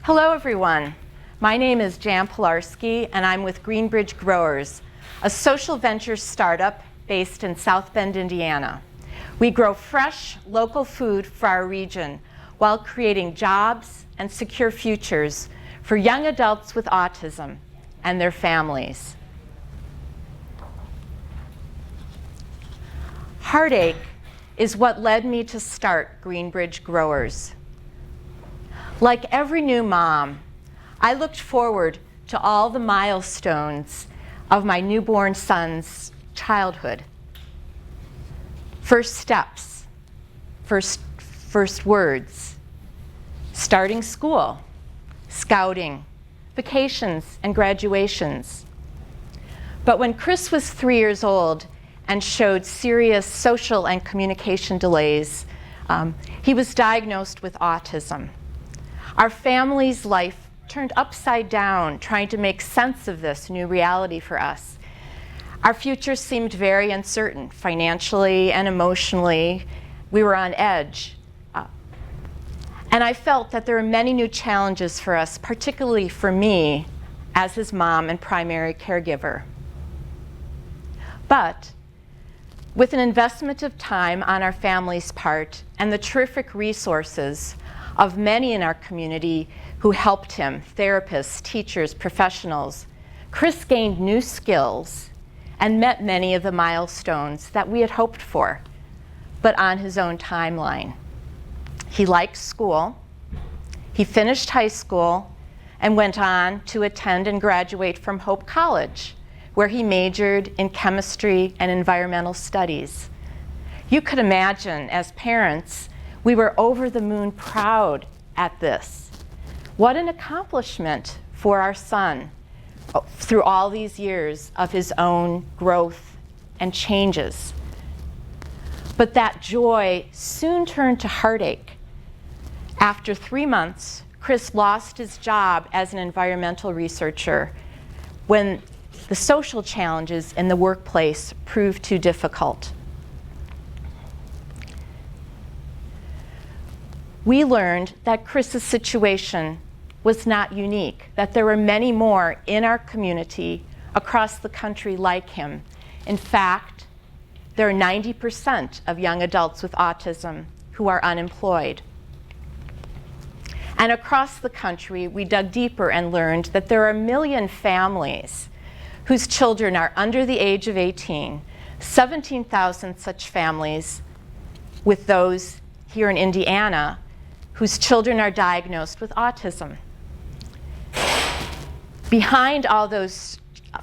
Hello everyone. My name is Jan Pilarski and I'm with Greenbridge Growers, a social venture startup based in South Bend, Indiana. We grow fresh, local food for our region while creating jobs and secure futures for young adults with autism and their families. Heartache is what led me to start Greenbridge Growers. Like every new mom, I looked forward to all the milestones of my newborn son's childhood. First steps, first words, starting school, scouting, vacations, and graduations. But when Chris was 3 years old and showed serious social and communication delays, he was diagnosed with autism. Our family's life turned upside down trying to make sense of this new reality for us. Our future seemed very uncertain, financially and emotionally. We were on edge. And I felt that there were many new challenges for us, particularly for me as his mom and primary caregiver. But with an investment of time on our family's part and the terrific resources of many in our community who helped him, therapists, teachers, professionals, Chris gained new skills and met many of the milestones that we had hoped for, but on his own timeline. He liked school. He finished high school and went on to attend and graduate from Hope College, where he majored in chemistry and environmental studies. You could imagine, as parents, we were over the moon proud at this. What an accomplishment for our son through all these years of his own growth and changes. But that joy soon turned to heartache. After 3 months, Chris lost his job as an environmental researcher when the social challenges in the workplace proved too difficult. We learned that Chris's situation was not unique, that there were many more in our community across the country like him. In fact, there are 90% of young adults with autism who are unemployed. And across the country, we dug deeper and learned that there are 1 million families whose children are under the age of 18, 17,000 such families with those here in Indiana whose children are diagnosed with autism. Behind all those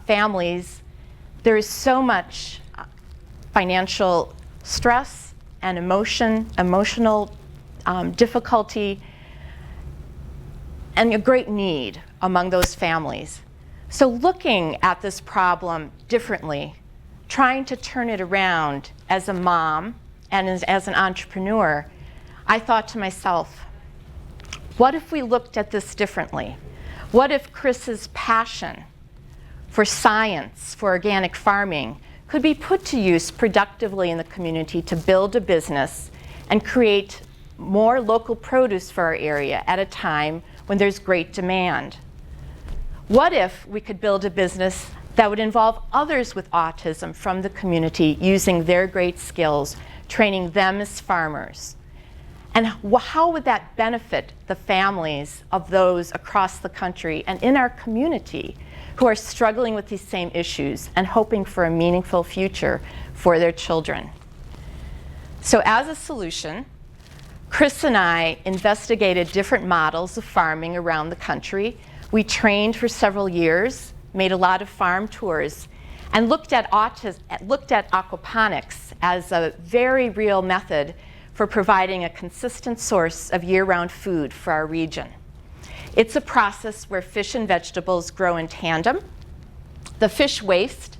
families, there is so much financial stress and emotional difficulty, and a great need among those families. So looking at this problem differently, trying to turn it around as a mom and as an entrepreneur, I thought to myself, what if we looked at this differently? What if Chris's passion for science, for organic farming, could be put to use productively in the community to build a business and create more local produce for our area at a time when there's great demand? What if we could build a business that would involve others with autism from the community using their great skills, training them as farmers? And how would that benefit the families of those across the country and in our community who are struggling with these same issues and hoping for a meaningful future for their children? So as a solution, Chris and I investigated different models of farming around the country. We trained for several years, made a lot of farm tours, and looked at aquaponics as a very real method for providing a consistent source of year-round food for our region. It's a process where fish and vegetables grow in tandem. The fish waste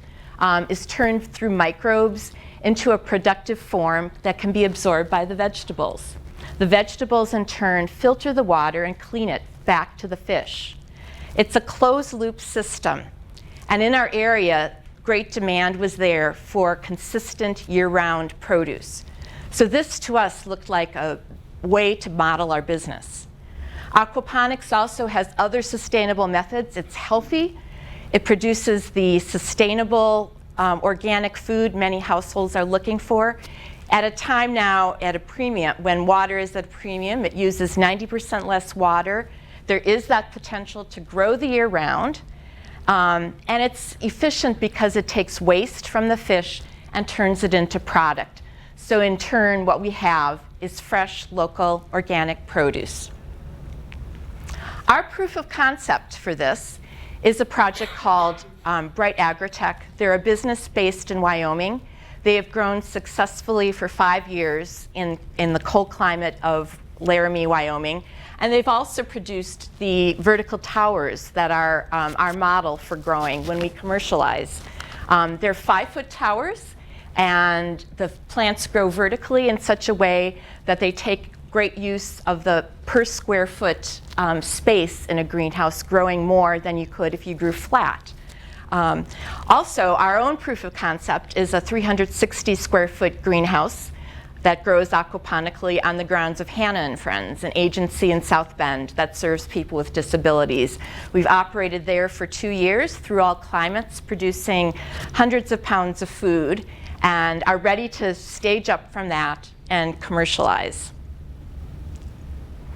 is turned through microbes into a productive form that can be absorbed by the vegetables. The vegetables in turn filter the water and clean it back to the fish. It's a closed-loop system, and in our area, great demand was there for consistent year-round produce. So this to us looked like a way to model our business. Aquaponics also has other sustainable methods. It's healthy. It produces the sustainable organic food many households are looking for. At a time now at a premium, when water is at a premium, it uses 90% less water. There is that potential to grow the year round. And it's efficient because it takes waste from the fish and turns it into product. So in turn, what we have is fresh, local, organic produce. Our proof of concept for this is a project called Bright Agritech. They're a business based in Wyoming. They have grown successfully for 5 years in the cold climate of Laramie, Wyoming. And they've also produced the vertical towers that are our model for growing when we commercialize. They're 5-foot towers, and the plants grow vertically in such a way that they take great use of the per square foot space in a greenhouse, growing more than you could if you grew flat. Also, our own proof of concept is a 360 square foot greenhouse that grows aquaponically on the grounds of Hannah and Friends, an agency in South Bend that serves people with disabilities. We've operated there for 2 years through all climates, producing hundreds of pounds of food, and are ready to stage up from that and commercialize.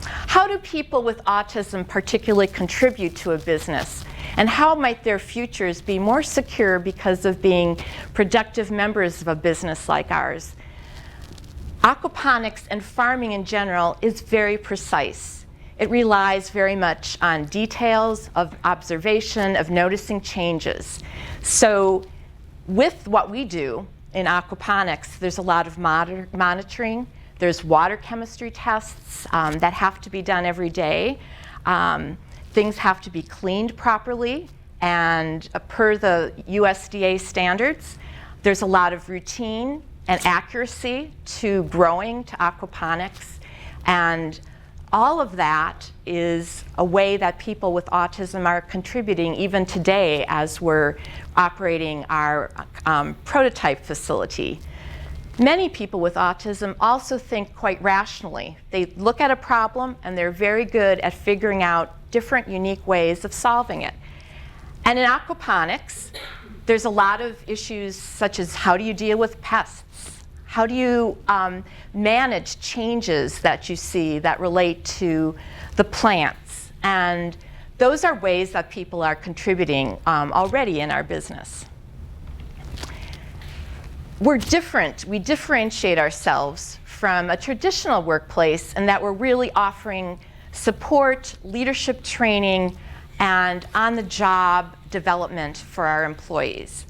How do people with autism particularly contribute to a business? And how might their futures be more secure because of being productive members of a business like ours? Aquaponics and farming in general is very precise. It relies very much on details, of observation, of noticing changes. So with what we do in aquaponics, there's a lot of monitoring. There's water chemistry tests that have to be done every day. Things have to be cleaned properly, and per the USDA standards, there's a lot of routine and accuracy to growing to aquaponics. And all of that is a way that people with autism are contributing even today as we're operating our prototype facility. Many people with autism also think quite rationally. They look at a problem and they're very good at figuring out different unique ways of solving it. And in aquaponics, there's a lot of issues such as how do you deal with pests? How do you manage changes that you see that relate to the plants? And those are ways that people are contributing already in our business. We're different. We differentiate ourselves from a traditional workplace in that we're really offering support, leadership training, and on-the-job development for our employees.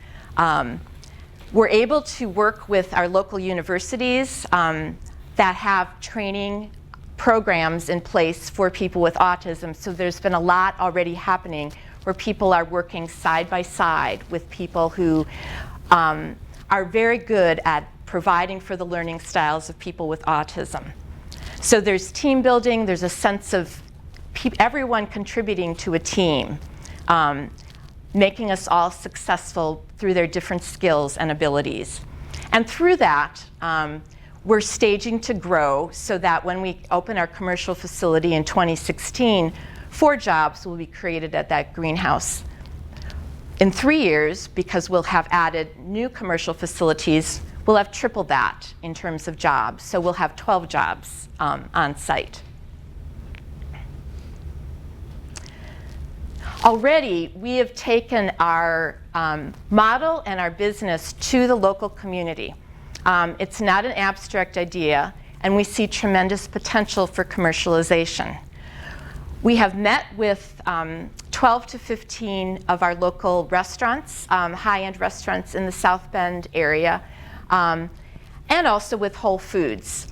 We're able to work with our local universities that have training programs in place for people with autism. So there's been a lot already happening where people are working side by side with people who are very good at providing for the learning styles of people with autism. So there's team building, there's a sense of everyone contributing to a team, making us all successful through their different skills and abilities. And through that, we're staging to grow so that when we open our commercial facility in 2016, 4 jobs will be created at that greenhouse. In 3 years, because we'll have added new commercial facilities, we'll have tripled that in terms of jobs. So we'll have 12 jobs on site. Already, we have taken our model and our business to the local community. It's not an abstract idea, and we see tremendous potential for commercialization. We have met with 12 to 15 of our local restaurants, high-end restaurants in the South Bend area, and also with Whole Foods,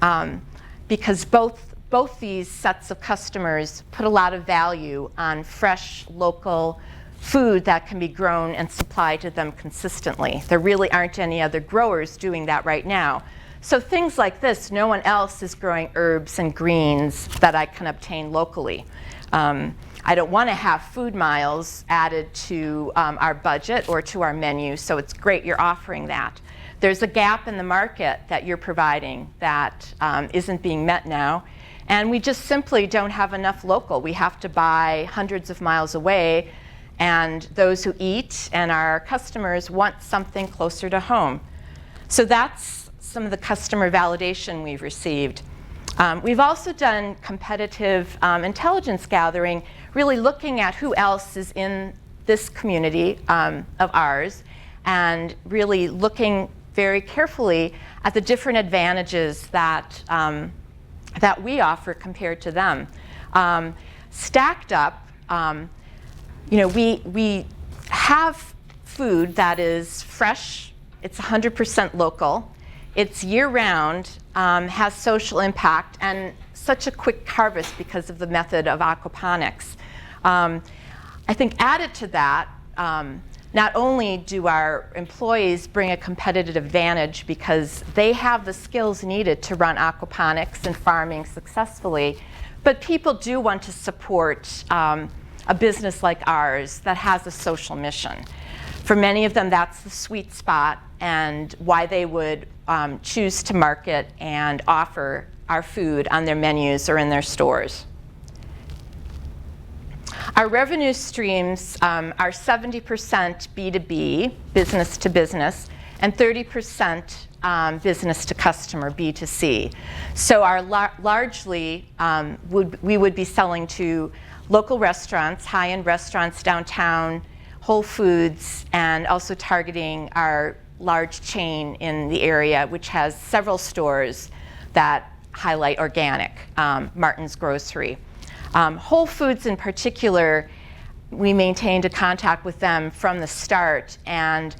because both these sets of customers put a lot of value on fresh, local food that can be grown and supplied to them consistently. There really aren't any other growers doing that right now. So things like this, no one else is growing herbs and greens that I can obtain locally. I don't want to have food miles added to our budget or to our menu, so it's great you're offering that. There's a gap in the market that you're providing that isn't being met now, And we just simply don't have enough local. We have to buy hundreds of miles away, and those who eat and our customers want something closer to home. So that's some of the customer validation we've received. We've also done competitive intelligence gathering, really looking at who else is in this community of ours, and really looking very carefully at the different advantages that, that we offer compared to them. Stacked up, we have food that is fresh, it's 100% local, it's year-round, has social impact, and such a quick harvest because of the method of aquaponics. I think added to that, not only do our employees bring a competitive advantage because they have the skills needed to run aquaponics and farming successfully, but people do want to support a business like ours that has a social mission. For many of them, that's the sweet spot and why they would choose to market and offer our food on their menus or in their stores. Our revenue streams are 70% B2B, business to business, and 30% business to customer, B2C. So our largely, we would be selling to local restaurants, high-end restaurants downtown, Whole Foods, and also targeting our large chain in the area, which has several stores that highlight organic, Martin's Grocery. Whole Foods in particular, we maintained a contact with them from the start, and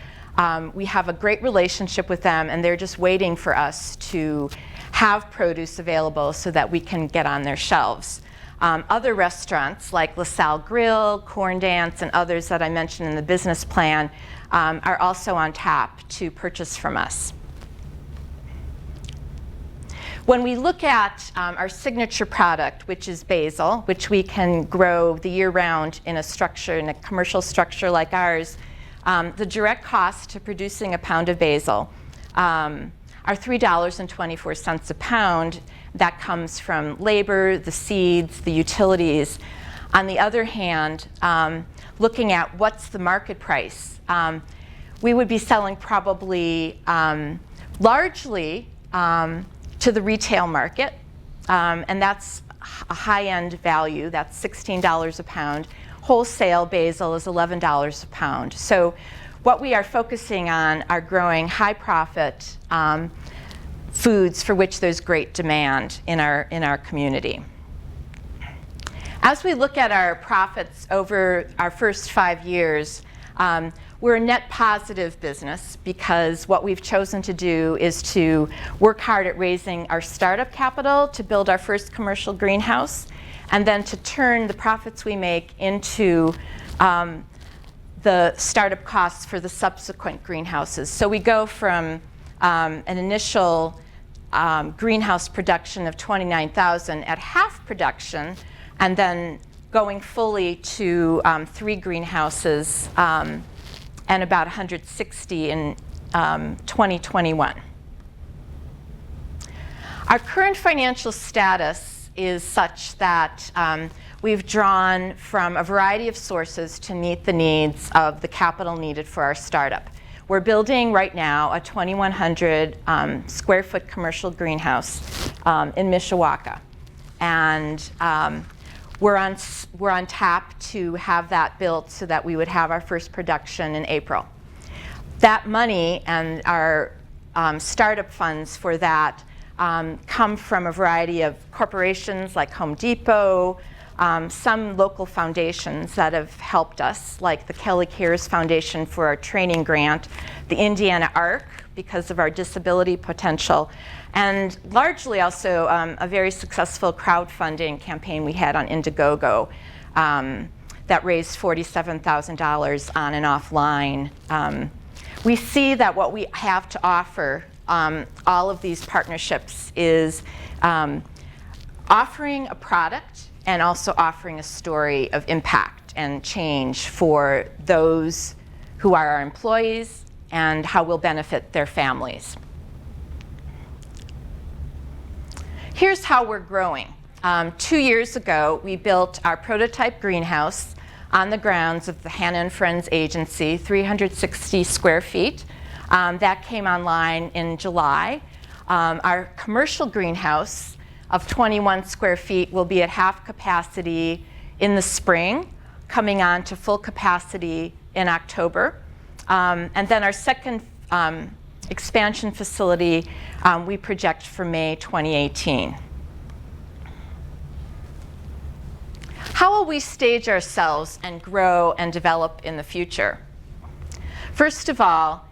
we have a great relationship with them, and they're just waiting for us to have produce available so that we can get on their shelves. Other restaurants like LaSalle Grill, Corn Dance, and others that I mentioned in the business plan are also on tap to purchase from us. When we look at our signature product, which is basil, which we can grow the year round in a structure, in a commercial structure like ours, the direct cost to producing a pound of basil are $3.24 a pound. That comes from labor, the seeds, the utilities. On the other hand, looking at what's the market price, we would be selling probably largely to the retail market, and that's a high-end value. That's $16 a pound. Wholesale basil is $11 a pound. So what we are focusing on are growing high-profit foods for which there's great demand in our community. As we look at our profits over our first 5 years, we're a net positive business because what we've chosen to do is to work hard at raising our startup capital to build our first commercial greenhouse, and then to turn the profits we make into the startup costs for the subsequent greenhouses. So we go from an initial greenhouse production of 29,000 at half production, and then going fully to 3 greenhouses and about 160 in 2021. Our current financial status is such that we've drawn from a variety of sources to meet the needs of the capital needed for our startup. We're building right now a 2,100 square foot commercial greenhouse in Mishawaka, and we're on tap to have that built so that we would have our first production in April. That money and our startup funds for that come from a variety of corporations like Home Depot, some local foundations that have helped us, like the Kelly Cares Foundation for our training grant, the Indiana ARC because of our disability potential, and largely also a very successful crowdfunding campaign we had on Indiegogo that raised $47,000 on and offline. We see that what we have to offer all of these partnerships is offering a product and also offering a story of impact and change for those who are our employees and how we'll benefit their families. Here's how we're growing. 2 years ago, we built our prototype greenhouse on the grounds of the Hannah and Friends Agency, 360 square feet. That came online in July. Our commercial greenhouse of 21 square feet will be at half capacity in the spring, coming on to full capacity in October. And then our second expansion facility we project for May 2018. How will we stage ourselves and grow and develop in the future? First of all,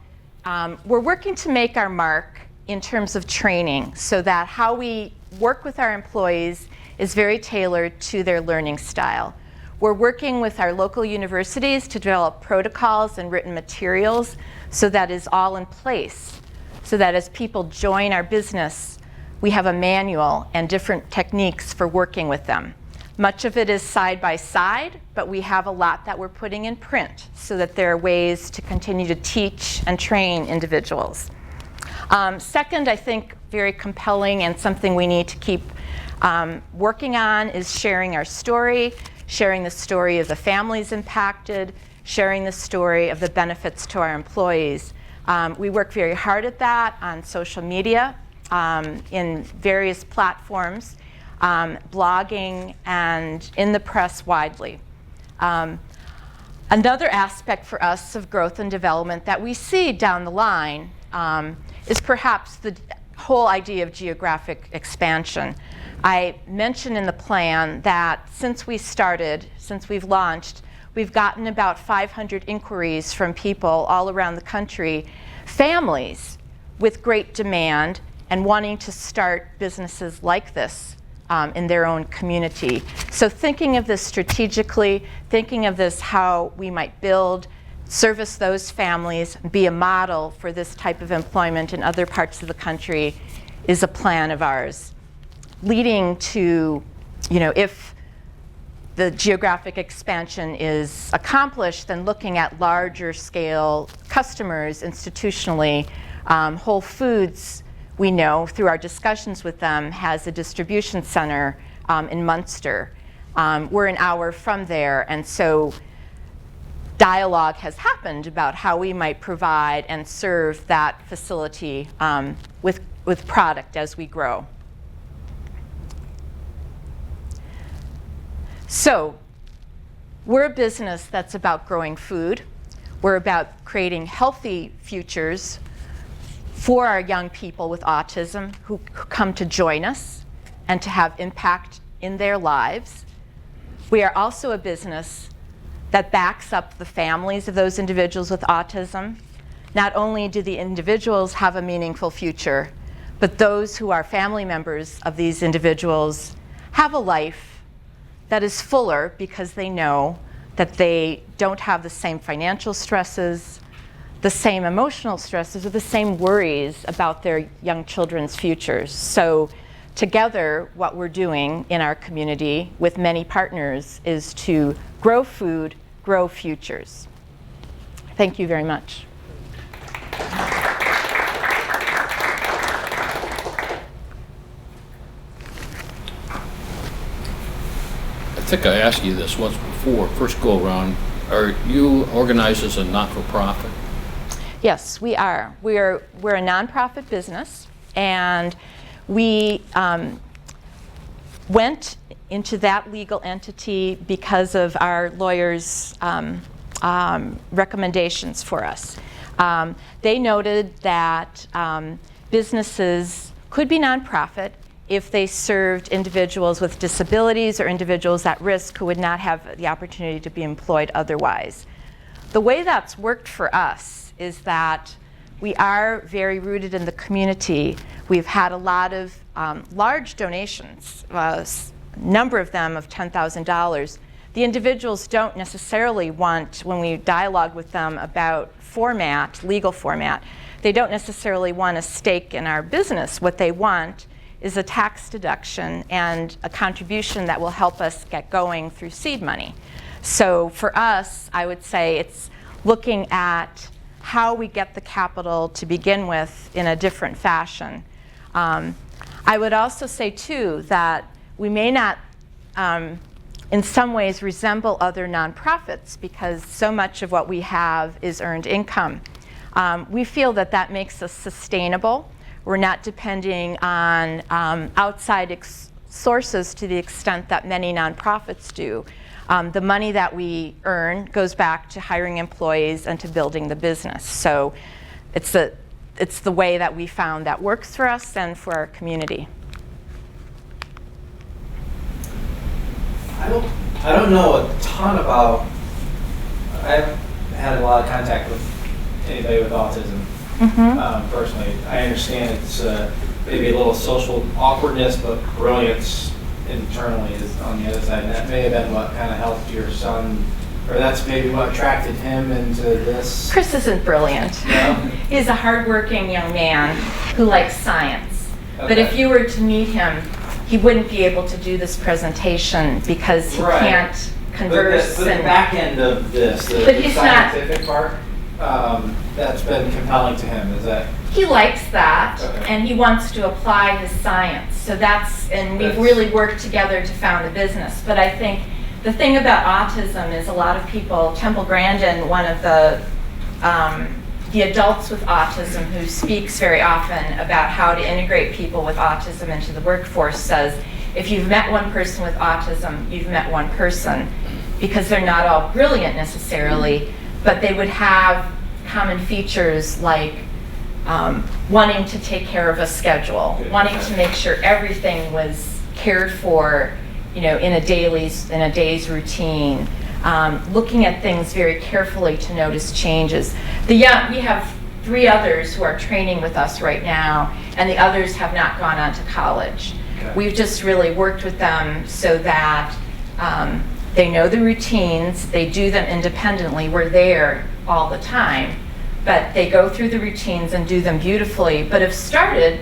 we're working to make our mark in terms of training so that how we work with our employees is very tailored to their learning style. We're working with our local universities to develop protocols and written materials so that is all in place, so that as people join our business, we have a manual and different techniques for working with them. Much of it is side by side, but we have a lot that we're putting in print so that there are ways to continue to teach and train individuals. Second, I think very compelling and something we need to keep working on is sharing our story, sharing the story of the families impacted, sharing the story of the benefits to our employees. We work very hard at that on social media, in various platforms, blogging, and in the press widely. Another aspect for us of growth and development that we see down the line is perhaps the whole idea of geographic expansion. I mentioned in the plan that since we've launched, we've gotten about 500 inquiries from people all around the country, families with great demand and wanting to start businesses like this in their own community. So thinking of this strategically, thinking of this how we might build, service those families, be a model for this type of employment in other parts of the country is a plan of ours. Leading to, if the geographic expansion is accomplished, then looking at larger scale customers institutionally. Whole Foods, we know through our discussions with them, has a distribution center in Munster. We're an hour from there, and so dialogue has happened about how we might provide and serve that facility with product as we grow. So we're a business that's about growing food. We're about creating healthy futures for our young people with autism who come to join us and to have impact in their lives. We are also a business that backs up the families of those individuals with autism. Not only do the individuals have a meaningful future, but those who are family members of these individuals have a life that is fuller because they know that they don't have the same financial stresses, the same emotional stresses, or the same worries about their young children's futures. So together, what we're doing in our community with many partners is to grow food, grow futures. Thank you very much. I think I asked you this once before, first go around. Are you organized as a not-for-profit? Yes, we are. We're a nonprofit business, and we went into that legal entity because of our lawyers' recommendations for us. They noted that businesses could be nonprofit if they served individuals with disabilities or individuals at risk who would not have the opportunity to be employed otherwise. The way that's worked for us is that we are very rooted in the community. We've had a lot of large donations, a number of them of $10,000. The individuals don't necessarily want, when we dialogue with them about format, legal format, they don't necessarily want a stake in our business. What they want is a tax deduction and a contribution that will help us get going through seed money. So for us, I would say it's looking at how we get the capital to begin with in a different fashion. I would also say, too, that we may not in some ways resemble other nonprofits because so much of what we have is earned income. We feel that that makes us sustainable. We're not depending on outside sources to the extent that many nonprofits do. The money that we earn goes back to hiring employees and to building the business. So it's the way that we found that works for us and for our community. I don't know a ton about, I haven't had a lot of contact with anybody with autism personally. I understand it's maybe a little social awkwardness, but brilliance internally is on the other side. And that may have been what kind of helped your son, or that's maybe what attracted him into this. Chris isn't brilliant. No? He's a hardworking young man who likes science. Okay. But if you were to meet him, he wouldn't be able to do this presentation because he can't converse. But the back end of this, the scientific part, that's been compelling to him, is that? He likes that, Okay. and he wants to apply his science. So we've really worked together to found a business. But I think the thing about autism is a lot of people, Temple Grandin, one of the adults with autism who speaks very often about how to integrate people with autism into the workforce, says, if you've met one person with autism, you've met one person, because they're not all brilliant necessarily, but they would have common features like wanting to take care of a schedule, wanting to make sure everything was cared for, in a day's routine, looking at things very carefully to notice changes. We have 3 others who are training with us right now, and the others have not gone on to college. Okay. We've just really worked with them so that they know the routines, they do them independently. We're there all the time, but they go through the routines and do them beautifully, but have started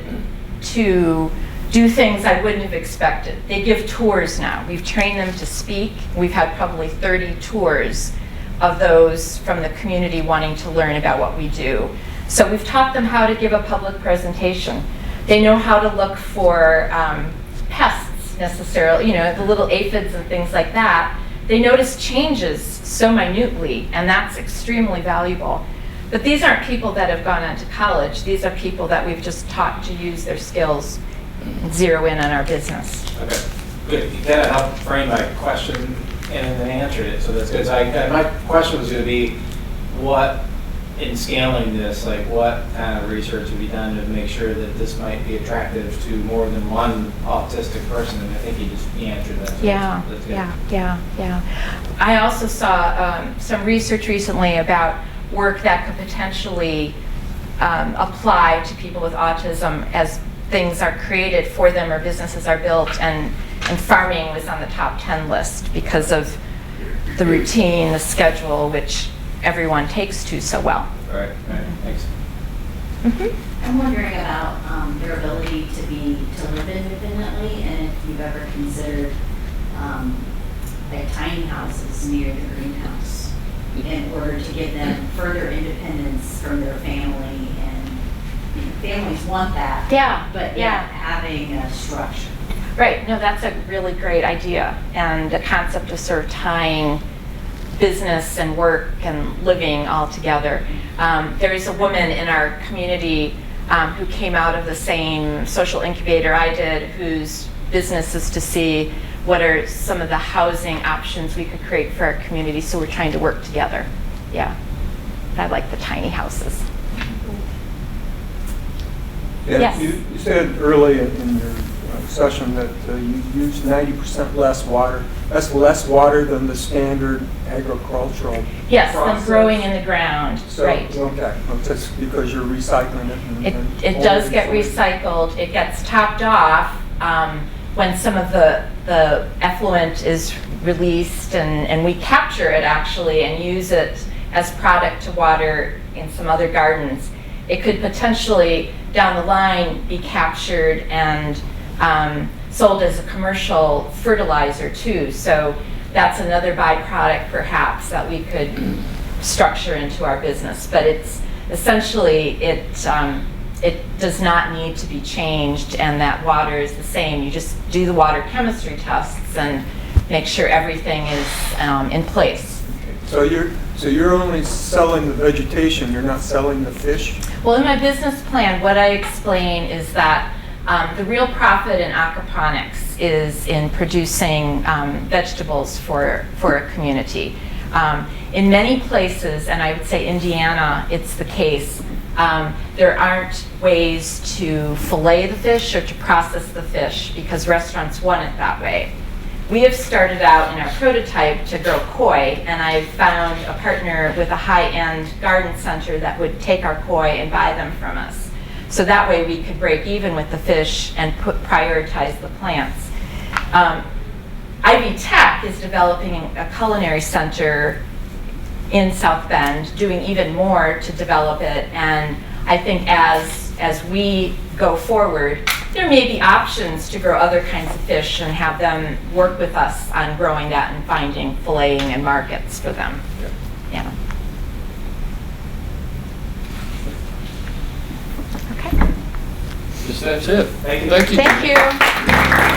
to do things I wouldn't have expected. They give tours now. We've trained them to speak. We've had probably 30 tours of those from the community wanting to learn about what we do. So we've taught them how to give a public presentation. They know how to look for pests necessarily, the little aphids and things like that. They notice changes so minutely, and that's extremely valuable. But these aren't people that have gone on to college. These are people that we've just taught to use their skills and zero in on our business. Okay, good. You kind of helped frame my question and then answered it, so that's good. So my question was going to be, what, in scaling this, like what kind of research have you done to make sure that this might be attractive to more than one autistic person? And I think you answered that. So that's good. Yeah. I also saw some research recently about work that could potentially apply to people with autism as things are created for them or businesses are built, and farming was on the top 10 list because of the routine, the schedule, which everyone takes to so well. All right, thanks. I'm wondering about their ability to live independently, and if you've ever considered like tiny houses near the greenhouse in order to give them further independence from their family. And families want that, but yet having a structure. Right, no, that's a really great idea, and the concept of sort of tying business and work and living all together. There is a woman in our community who came out of the same social incubator I did, whose business is to see what are some of the housing options we could create for our community, so we're trying to work together. Yeah, I like the tiny houses. Yeah, Yes. You said early in your session that you use 90% less water. That's less water than the standard agricultural Yes, process. them growing in the ground, So, right. okay, well, that's because you're recycling it. It does get recycled. It gets topped off when some of the effluent is released, and we capture it actually and use it as product to water in some other gardens. It could potentially, down the line, be captured and sold as a commercial fertilizer too. So that's another byproduct perhaps that we could structure into our business. But it's essentially, it does not need to be changed, and that water is the same. You just do the water chemistry tests and make sure everything is in place. So you're only selling the vegetation, you're not selling the fish? Well, in my business plan, what I explain is that the real profit in aquaponics is in producing vegetables for a community. In many places, and I would say Indiana, it's the case, there aren't ways to fillet the fish or to process the fish because restaurants want it that way. We have started out in our prototype to grow koi, and I've found a partner with a high-end garden center that would take our koi and buy them from us. So that way we could break even with the fish and prioritize the plants. Ivy Tech is developing a culinary center in South Bend, doing even more to develop it, and I think as we go forward, there may be options to grow other kinds of fish and have them work with us on growing that and finding filleting and markets for them. Yeah. Okay. Guess that's it. Thank you. Thank you. Thank you.